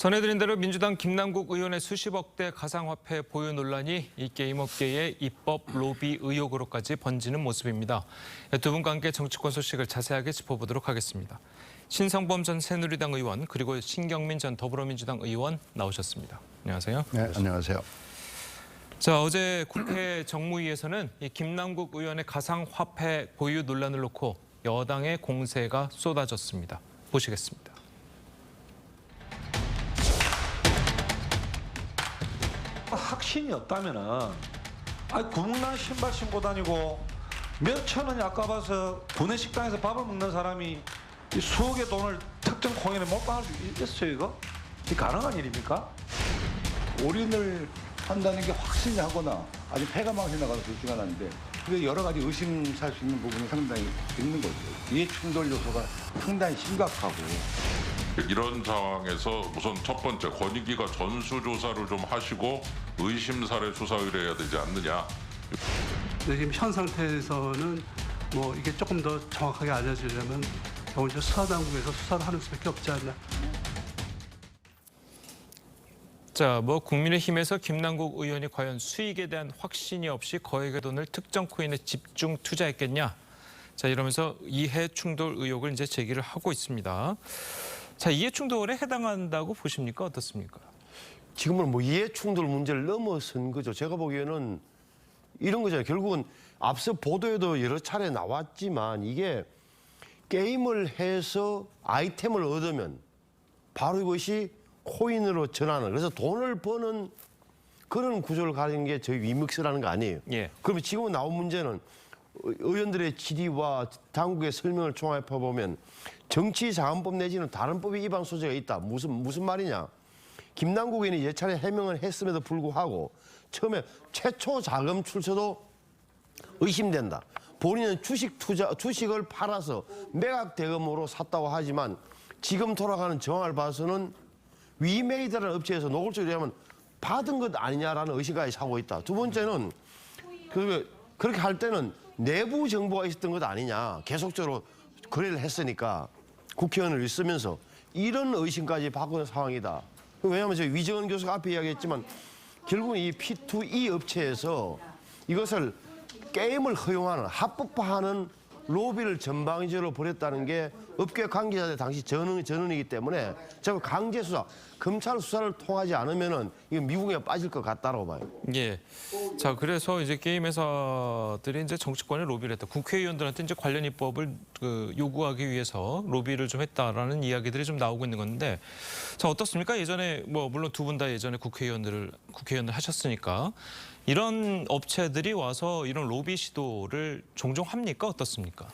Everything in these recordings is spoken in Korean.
전해드린 대로 민주당 김남국 의원의 수십억대 가상화폐 보유 논란이 이 게임업계의 입법 로비 의혹으로까지 번지는 모습입니다. 두 분과 함께 정치권 소식을 자세하게 짚어보도록 하겠습니다. 신성범 전 새누리당 의원 그리고 신경민 전 더불어민주당 의원 나오셨습니다. 안녕하세요. 네, 안녕하세요. 자, 어제 국회 정무위에서는 이 김남국 의원의 가상화폐 보유 논란을 놓고 여당의 공세가 쏟아졌습니다. 보시겠습니다. 확신이 없다면은 구멍난 신발 신고 다니고 몇천 원이 아까봐서 구내 식당에서 밥을 먹는 사람이 이 수억의 돈을 특정 코인에 몰빵할 수 있겠어요, 이거? 이게 가능한 일입니까? 올인을 한다는 게 확신이 하거나 아주 패가망신 나가서 둘 중 하나인데 그게 여러 가지 의심살 수 있는 부분이 상당히 있는 거죠. 이해 충돌 요소가 상당히 심각하고. 이런 상황에서 우선 첫 번째 권익위가 전수조사를 좀 하시고 의심사례 수사 의뢰해야 되지 않느냐. 지금 현 상태에서는 뭐 이게 조금 더 정확하게 알려지려면 먼저 수사당국에서 수사를 하는 수밖에 없지 않나. 자, 국민의힘에서 김남국 의원이 과연 수익에 대한 확신이 없이 거액의 돈을 특정 코인에 집중 투자했겠냐. 자, 이러면서 이해 충돌 의혹을 이제 제기를 하고 있습니다. 자, 이해 충돌에 해당한다고 보십니까? 어떻습니까? 지금은 이해 충돌 문제를 넘어선 거죠. 제가 보기에는 이런 거잖아요. 결국은 앞서 보도에도 여러 차례 나왔지만 이게 게임을 해서 아이템을 얻으면 바로 이것이 코인으로 전환을. 그래서 돈을 버는 그런 구조를 가진 게 저희 위믹스라는 거 아니에요. 예. 그러면 지금 나온 문제는 의원들의 질의와 당국의 설명을 종합해 보면 정치자금법 내지는 다른 법의 위반 소지가 있다. 무슨 말이냐? 김남국 의원이 여러 차례 해명을 했음에도 불구하고 처음에 최초 자금 출처도 의심된다. 본인은 주식을 팔아서 매각 대금으로 샀다고 하지만 지금 돌아가는 정황을 봐서는 위메이드라는 업체에서 노골적으로 하면 받은 것 아니냐라는 의심까지 사고 있다. 두 번째는 그렇게 할 때는 내부 정보가 있었던 것 아니냐. 계속적으로 거래를 했으니까 국회의원을 쓰면서 이런 의심까지 받고 있는 상황이다. 왜냐하면 저희 위정은 교수가 앞에 이야기했지만 결국은 이 P2E 업체에서 이것을 게임을 허용하는 합법화하는 로비를 전방위적으로 벌였다는 게 업계 관계자들 당시 전원이기 때문에 제가 강제 수사, 검찰 수사를 통하지 않으면은 이거 미국에 빠질 것 같다라고 봐요. 예. 자, 그래서 이제 게임 회사들이 이제 정치권에 로비를 했다. 국회의원들한테 이제 관련 입법을 요구하기 위해서 로비를 좀 했다라는 이야기들이 좀 나오고 있는 건데, 자, 어떻습니까? 예전에 물론 두 분 다 예전에 국회의원을 하셨으니까 이런 업체들이 와서 이런 로비 시도를 종종 합니까? 어떻습니까?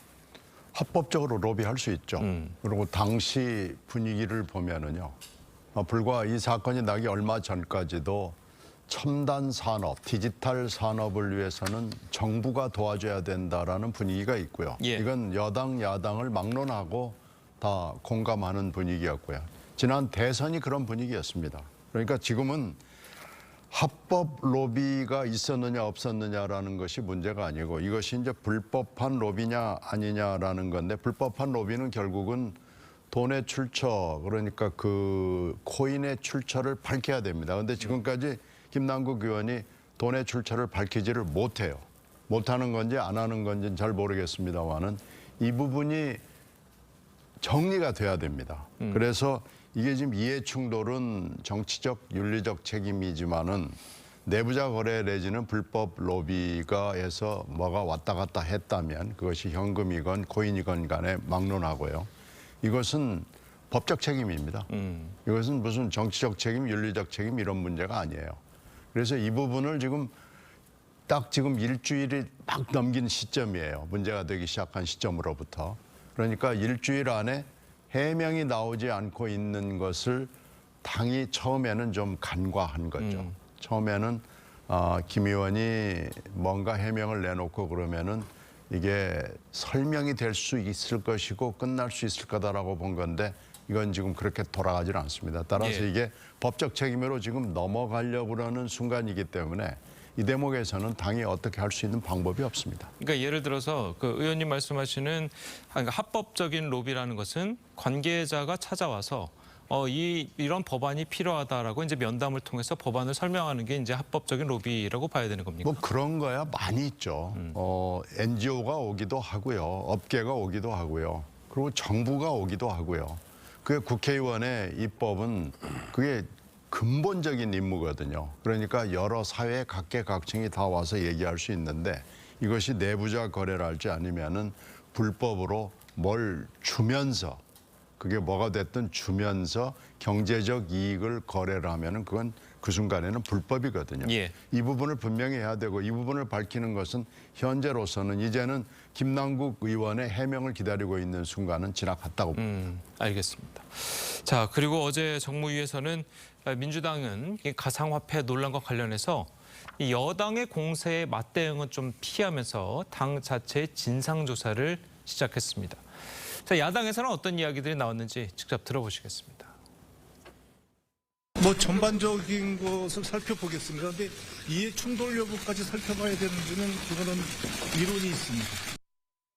합법적으로 로비할 수 있죠. 그리고 당시 분위기를 보면은요. 불과 이 사건이 나기 얼마 전까지도 첨단 산업, 디지털 산업을 위해서는 정부가 도와줘야 된다라는 분위기가 있고요. 예. 이건 여당, 야당을 막론하고 다 공감하는 분위기였고요. 지난 대선이 그런 분위기였습니다. 그러니까 지금은 합법 로비가 있었느냐 없었느냐라는 것이 문제가 아니고 이것이 이제 불법한 로비냐 아니냐라는 건데 불법한 로비는 결국은 돈의 출처 그러니까 그 코인의 출처를 밝혀야 됩니다. 그런데 지금까지 김남국 의원이 돈의 출처를 밝히지를 못해요. 못하는 건지 안 하는 건지는 잘 모르겠습니다만은 이 부분이 정리가 돼야 됩니다. 그래서 이게 지금 이해 충돌은 정치적, 윤리적 책임이지만은 내부자 거래 내지는 불법 로비가 해서 뭐가 왔다 갔다 했다면 그것이 현금이건 코인이건 간에 막론하고요. 이것은 법적 책임입니다. 이것은 무슨 정치적 책임, 윤리적 책임 이런 문제가 아니에요. 그래서 이 부분을 지금 일주일이 막 넘긴 시점이에요. 문제가 되기 시작한 시점으로부터. 그러니까 일주일 안에 해명이 나오지 않고 있는 것을 당이 처음에는 좀 간과한 거죠. 처음에는 김 의원이 뭔가 해명을 내놓고 그러면은 이게 설명이 될 수 있을 것이고 끝날 수 있을 거다라고 본 건데 이건 지금 그렇게 돌아가질 않습니다. 따라서 예. 이게 법적 책임으로 지금 넘어가려고 하는 순간이기 때문에 이 대목에서는 당이 어떻게 할 수 있는 방법이 없습니다. 그러니까 예를 들어서 그 의원님 말씀하시는 그러니까 합법적인 로비라는 것은 관계자가 찾아와서 이런 법안이 필요하다라고 이제 면담을 통해서 법안을 설명하는 게 이제 합법적인 로비라고 봐야 되는 겁니까? 뭐 그런 거야 많이 있죠. NGO가 오기도 하고요. 업계가 오기도 하고요. 그리고 정부가 오기도 하고요. 그 국회의원의 입법은 그게 근본적인 임무거든요. 그러니까 여러 사회 각계각층이 다 와서 얘기할 수 있는데 이것이 내부자 거래랄지 아니면은 불법으로 뭘 주면서 그게 뭐가 됐든 주면서 경제적 이익을 거래를 하면은 그건 그 순간에는 불법이거든요. 예. 이 부분을 분명히 해야 되고 이 부분을 밝히는 것은 현재로서는 이제는 김남국 의원의 해명을 기다리고 있는 순간은 지나갔다고 봅니다. 알겠습니다. 자, 그리고 어제 정무위에서는 민주당은 이 가상화폐 논란과 관련해서 이 여당의 공세에 맞대응은 좀 피하면서 당 자체의 진상조사를 시작했습니다. 자, 야당에서는 어떤 이야기들이 나왔는지 직접 들어보시겠습니다. 뭐 전반적인 것을 살펴보겠습니다. 근데 이해 충돌 여부까지 살펴봐야 되는지는 그거는 이론이 있습니다.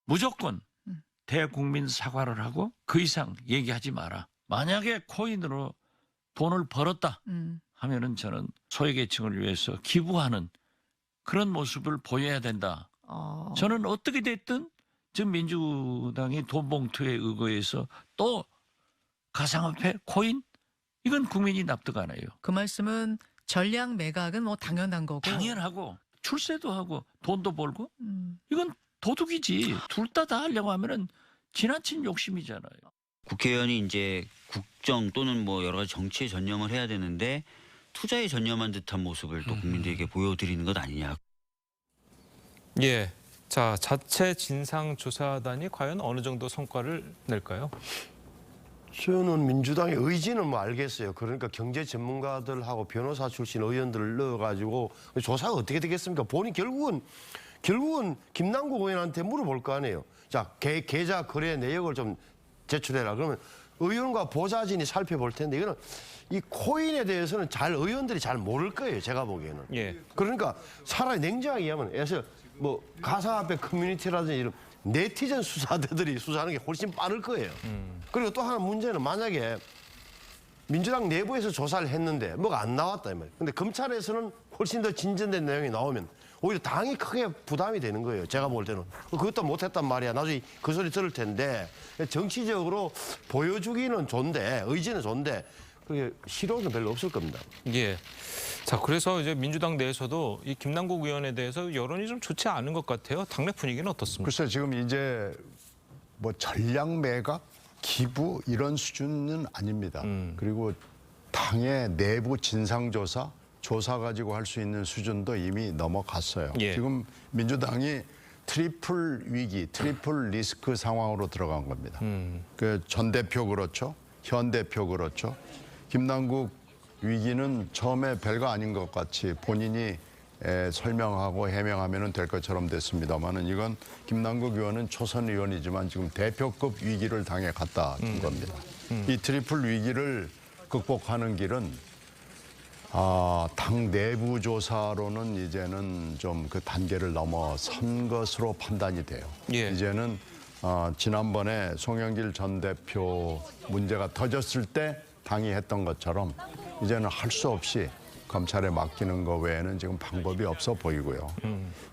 무조건 대국민 사과를 하고 그 이상 얘기하지 마라. 만약에 코인으로 돈을 벌었다 하면은 저는 소외계층을 위해서 기부하는 그런 모습을 보여야 된다. 저는 어떻게 됐든 지금 민주당이 돈 봉투에 의거해서 또 가상화폐, 코인 이건 국민이 납득 안 해요. 그 말씀은 전략 매각은 뭐 당연한 거고. 당연하고 출세도 하고 돈도 벌고 이건 도둑이지. 둘 다 하려고 하면은 지나친 욕심이잖아요. 국회의원이 이제 국정 또는 뭐 여러 가지 정치에 전념을 해야 되는데 투자에 전념한 듯한 모습을 또 국민들에게 보여드리는 것 아니냐. 예. 자, 자체 진상조사단이 과연 어느 정도 성과를 낼까요? 저는 민주당의 의지는 뭐 알겠어요. 그러니까 경제 전문가들하고 변호사 출신 의원들을 넣어가지고 조사가 어떻게 되겠습니까? 본인 결국은 김남국 의원한테 물어볼 거 아니에요. 자, 계좌 거래 내역을 좀 제출해라. 그러면 의원과 보좌진이 살펴볼 텐데 이거는 이 코인에 대해서는 의원들이 잘 모를 거예요. 제가 보기에는. 예. 그러니까 차라리 냉정하게 얘기하면 예를 뭐 가상화폐 커뮤니티라든지 이런 네티즌 수사대들이 수사하는 게 훨씬 빠를 거예요. 그리고 또 하나 문제는 만약에 민주당 내부에서 조사를 했는데 뭐가 안 나왔다 이 말이에요. 근데 검찰에서는 훨씬 더 진전된 내용이 나오면 오히려 당이 크게 부담이 되는 거예요. 제가 볼 때는. 그것도 못했단 말이야. 나중에 그 소리 들을 텐데 정치적으로 보여주기는 좋은데 의지는 좋은데 그게 실효는 별로 없을 겁니다. 예. 자, 그래서 이제 민주당 내에서도 이 김남국 의원에 대해서 여론이 좀 좋지 않은 것 같아요. 당내 분위기는 어떻습니까? 글쎄 지금 이제 뭐 전략 매각, 기부 이런 수준은 아닙니다. 그리고 당의 내부 진상조사, 조사 가지고 할 수 있는 수준도 이미 넘어갔어요. 예. 지금 민주당이 트리플 위기, 트리플 리스크 상황으로 들어간 겁니다. 그 전 대표 그렇죠, 현 대표 그렇죠. 김남국 위기는 처음에 별거 아닌 것 같이 본인이 설명하고 해명하면 될 것처럼 됐습니다만은 이건 김남국 의원은 초선 의원이지만 지금 대표급 위기를 당해 갔다 준 겁니다. 이 트리플 위기를 극복하는 길은 당 내부 조사로는 이제는 좀 그 단계를 넘어선 것으로 판단이 돼요. 예. 이제는 지난번에 송영길 전 대표 문제가 터졌을 때 당이 했던 것처럼 이제는 할 수 없이 검찰에 맡기는 거 외에는 지금 방법이 없어 보이고요.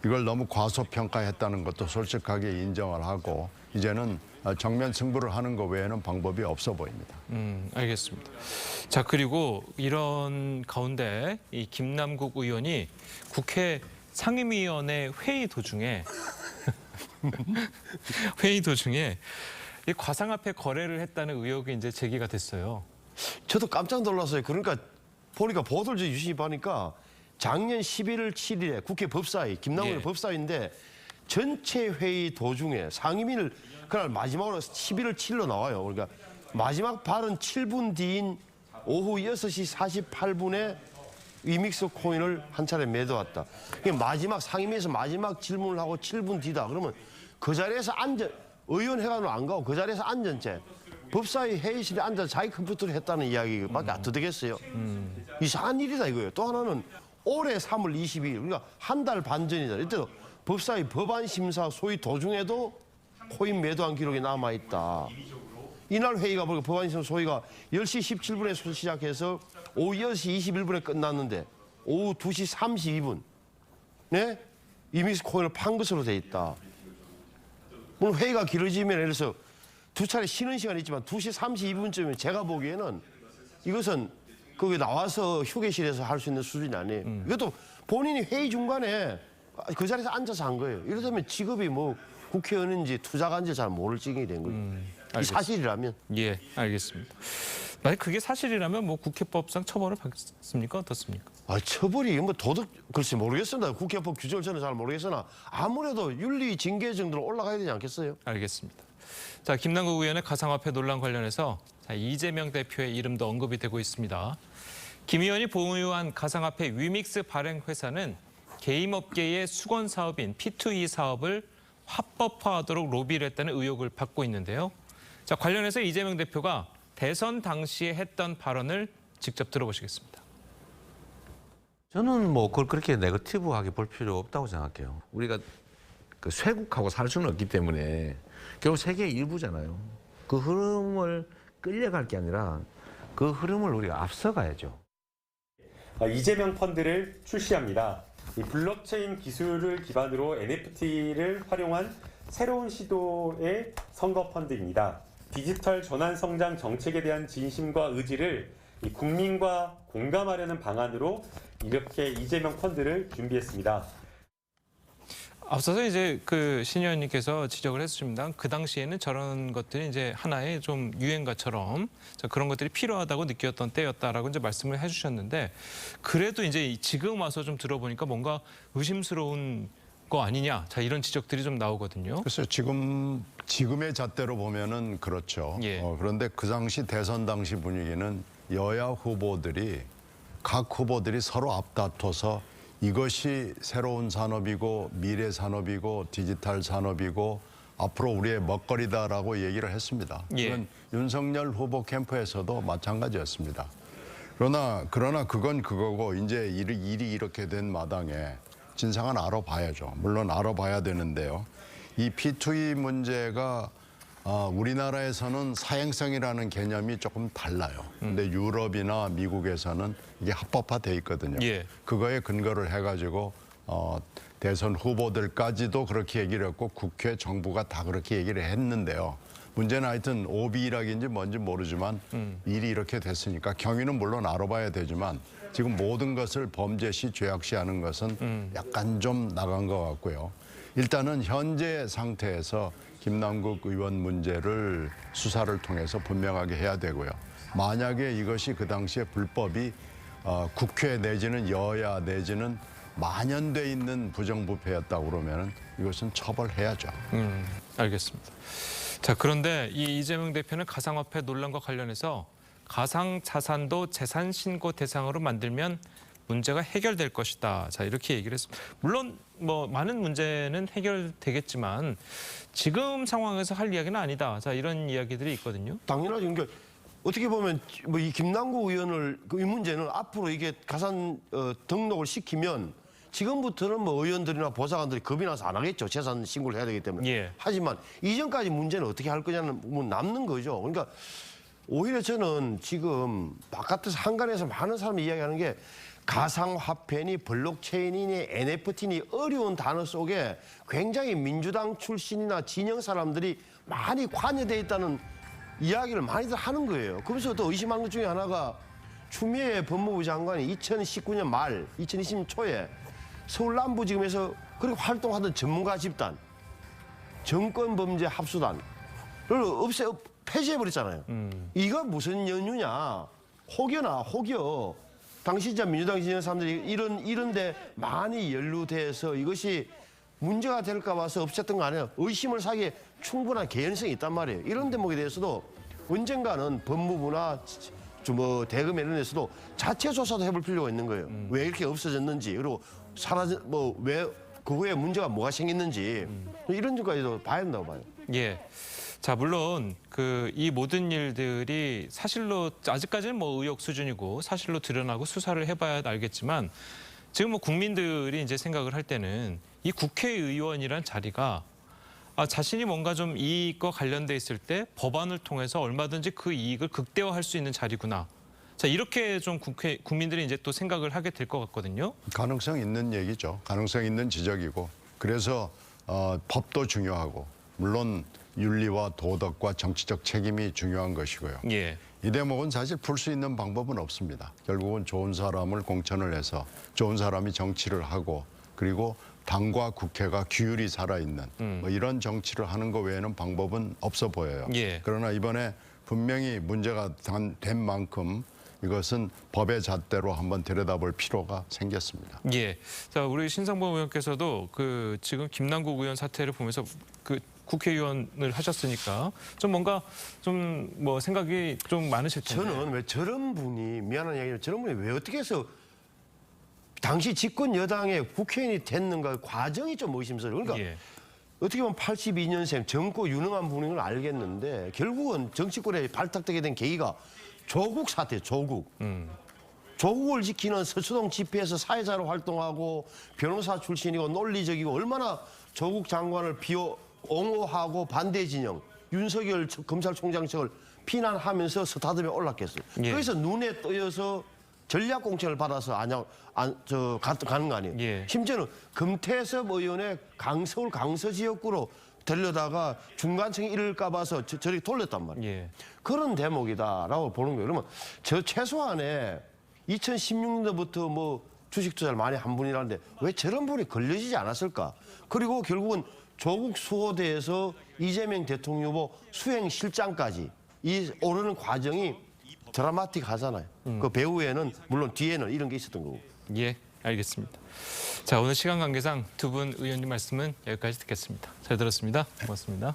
이걸 너무 과소평가했다는 것도 솔직하게 인정을 하고 이제는 정면 승부를 하는 거 외에는 방법이 없어 보입니다. 알겠습니다. 자, 그리고 이런 가운데 이 김남국 의원이 국회 상임위원회 회의 도중에 이 가상화폐 거래를 했다는 의혹이 이제 제기가 됐어요. 저도 깜짝 놀랐어요. 그러니까 보니까 보도를 유심히 보니까 작년 11월 7일에 국회 법사위, 김남국 예. 법사위인데 전체 회의 도중에 상임위를 그날 마지막으로 11월 7일로 나와요. 그러니까 마지막 발언 7분 뒤인 오후 6시 48분에 위믹스 코인을 한 차례 매도했다. 마지막 상임위에서 마지막 질문을 하고 7분 뒤다. 그러면 그 자리에서 의원회관으로 안 가고 그 자리에서 앉은 채 법사위 회의실에 앉아서 자기 컴퓨터를 했다는 이야기밖에 안 되겠어요. 이상한 일이다 이거예요. 또 하나는 올해 3월 22일 그러니까 한 달 반 전이잖아요. 이때도 법사위 법안 심사 소위 도중에도 코인 매도한 기록이 남아 있다. 이날 회의가 보니까 법안위원회 소위가 10시 17분에 시작해서 오후 10시 21분에 끝났는데 오후 2시 32분 네? 이미 코인을 판 것으로 돼 있다. 물론 회의가 길어지면 예를 들어서 두 차례 쉬는 시간이 있지만 2시 32분쯤에 제가 보기에는 이것은 거기 나와서 휴게실에서 할 수 있는 수준이 아니에요. 이것도 본인이 회의 중간에 그 자리에서 앉아서 한 거예요. 이러다면 직업이 뭐 국회의원인지 투자가인지 잘 모를 지경이 된 거죠. 이 사실이라면. 예, 알겠습니다. 만약 그게 사실이라면 뭐 국회법상 처벌을 받습니까? 어떻습니까? 처벌이 뭐 도덕 글쎄 모르겠습니다. 국회법 규정을 저는 잘 모르겠으나 아무래도 윤리 징계 정도로 올라가야 되지 않겠어요? 알겠습니다. 자, 김남국 의원의 가상화폐 논란 관련해서 이재명 대표의 이름도 언급이 되고 있습니다. 김 의원이 보유한 가상화폐 위믹스 발행 회사는 게임업계의 수건 사업인 P2E 사업을 합법화하도록 로비를 했다는 의혹을 받고 있는데요. 자, 관련해서 이재명 대표가 대선 당시에 했던 발언을 직접 들어보시겠습니다. 저는 뭐 그걸 그렇게 네거티브하게 볼 필요 없다고 생각해요. 우리가 그 쇄국하고 살 수는 없기 때문에 결국 세계의 일부잖아요. 그 흐름을 끌려갈 게 아니라 그 흐름을 우리가 앞서가야죠. 이재명 펀드를 출시합니다. 이 블록체인 기술을 기반으로 NFT를 활용한 새로운 시도의 선거 펀드입니다. 디지털 전환 성장 정책에 대한 진심과 의지를 국민과 공감하려는 방안으로 이렇게 이재명 펀드를 준비했습니다. 앞서서 이제 그 신 의원님께서 지적을 했습니다. 그 당시에는 저런 것들이 이제 하나의 좀 유행가처럼 그런 것들이 필요하다고 느꼈던 때였다라고 이제 말씀을 해주셨는데 그래도 이제 지금 와서 좀 들어보니까 뭔가 의심스러운 거 아니냐, 자 이런 지적들이 좀 나오거든요. 글쎄요, 지금의 잣대로 보면은 그렇죠. 예. 그런데 그 당시 대선 당시 분위기는 여야 후보들이 각 후보들이 서로 앞다퉈서 이것이 새로운 산업이고 미래 산업이고 디지털 산업이고 앞으로 우리의 먹거리다라고 얘기를 했습니다. 예. 그건 윤석열 후보 캠프에서도 마찬가지였습니다. 그러나 그건 그거고 이제 일이 이렇게 된 마당에 진상은 알아봐야죠. 물론 알아봐야 되는데요. 이 P2E 문제가 우리나라에서는 사행성이라는 개념이 조금 달라요. 근데 유럽이나 미국에서는 이게 합법화돼 있거든요. 예. 그거에 근거를 해가지고 대선 후보들까지도 그렇게 얘기를 했고 국회 정부가 다 그렇게 얘기를 했는데요. 문제는 하여튼 오비락인지 뭔지 모르지만 일이 이렇게 됐으니까 경위는 물론 알아봐야 되지만 지금 모든 것을 범죄시 죄악시 하는 것은 약간 좀 나간 것 같고요. 일단은 현재 상태에서 김남국 의원 문제를 수사를 통해서 분명하게 해야 되고요. 만약에 이것이 그 당시에 불법이 국회 내지는 여야 내지는 만연돼 있는 부정부패였다고 그러면 이것은 처벌해야죠. 알겠습니다. 자, 그런데 이 이재명 대표는 가상화폐 논란과 관련해서 가상자산도 재산 신고 대상으로 만들면 문제가 해결될 것이다. 자, 이렇게 얘기를 했습니다. 물론 뭐 많은 문제는 해결되겠지만 지금 상황에서 할 이야기는 아니다. 자, 이런 이야기들이 있거든요. 당연하죠. 그러니까 어떻게 보면 뭐 이 김남국 의원을 이 문제는 앞으로 이게 가산 등록을 시키면 지금부터는 뭐 의원들이나 보좌관들이 겁이 나서 안 하겠죠. 재산 신고를 해야 되기 때문에. 예. 하지만 이전까지 문제는 어떻게 할 거냐는 뭐 남는 거죠. 그러니까 오히려 저는 지금 바깥에서 한간에서 많은 사람이 이야기하는 게 가상화폐니 블록체인이니 NFT니 어려운 단어 속에 굉장히 민주당 출신이나 진영 사람들이 많이 관여돼 있다는 이야기를 많이들 하는 거예요. 그래서 또 의심하는 것 중에 하나가 추미애 법무부 장관이 2019년 말, 2020년 초에 서울 남부지검에서 그렇게 활동하던 전문가 집단, 정권범죄 합수단을 폐지해버렸잖아요. 이거 무슨 연유냐? 혹여 당시 진짜 민주당 진영 사람들이 이런데 많이 연루돼서 이것이 문제가 될까 봐서 없앴던 거 아니에요. 의심을 사기에 충분한 개연성이 있단 말이에요. 이런 대목에 대해서도 언젠가는 법무부나 뭐 대검 이런 데서도 자체 조사도 해볼 필요가 있는 거예요. 왜 이렇게 없어졌는지 그리고 왜 그 후에 문제가 뭐가 생겼는지 이런 점까지도 봐야 된다고 봐요. 예. 자, 물론 이 모든 일들이 사실로 아직까지는 뭐 의혹 수준이고 사실로 드러나고 수사를 해봐야 알겠지만 지금 뭐 국민들이 이제 생각을 할 때는 이 국회의원이란 자리가 자신이 뭔가 좀 이익과 관련돼 있을 때 법안을 통해서 얼마든지 그 이익을 극대화할 수 있는 자리구나. 자, 이렇게 좀 국민들이 이제 또 생각을 하게 될 것 같거든요. 가능성 있는 얘기죠. 가능성 있는 지적이고. 그래서 법도 중요하고 물론 윤리와 도덕과 정치적 책임이 중요한 것이고요. 예. 이 대목은 사실 풀 수 있는 방법은 없습니다. 결국은 좋은 사람을 공천을 해서 좋은 사람이 정치를 하고 그리고 당과 국회가 규율이 살아있는 뭐 이런 정치를 하는 것 외에는 방법은 없어 보여요. 예. 그러나 이번에 분명히 문제가 된 만큼 이것은 법의 잣대로 한번 들여다볼 필요가 생겼습니다. 예. 자, 우리 신상범 의원께서도 지금 김남국 의원 사태를 보면서 국회의원을 하셨으니까 좀 뭔가 좀 뭐 생각이 좀 많으실 텐데. 저는 왜 저런 분이 미안한 이야기를 저런 분이 왜 어떻게 해서 당시 집권 여당의 국회의원이 됐는가 과정이 좀 의심스러워요. 그러니까 예. 어떻게 보면 82년생 젊고 유능한 분인 걸 알겠는데 결국은 정치권에 발탁되게 된 계기가 조국 사태, 조국. 조국을 지키는 서초동 집회에서 사회자로 활동하고 변호사 출신이고 논리적이고 얼마나 조국 장관을 옹호하고 반대 진영, 윤석열 검찰총장측을 비난하면서 스타덤에 올랐겠어요. 예. 그래서 눈에 떠여서 전략 공천을 받아서 가는 거 아니에요. 예. 심지어는 금태섭 의원의 서울 강서 지역구로 되려다가 중간층이 이럴까 봐서 저렇게 돌렸단 말이에요. 예. 그런 대목이다라고 보는 거예요. 그러면 저 최소한에 2016년부터 뭐 주식 투자를 많이 한 분이라는데 왜 저런 분이 걸려지지 않았을까? 그리고 결국은 조국 수호대에서 이재명 대통령 후보 수행실장까지 이 오르는 과정이 드라마틱하잖아요. 그 배후에는 물론 뒤에는 이런 게 있었던 거고. 예, 알겠습니다. 자, 오늘 시간 관계상 두 분 의원님 말씀은 여기까지 듣겠습니다. 잘 들었습니다. 고맙습니다.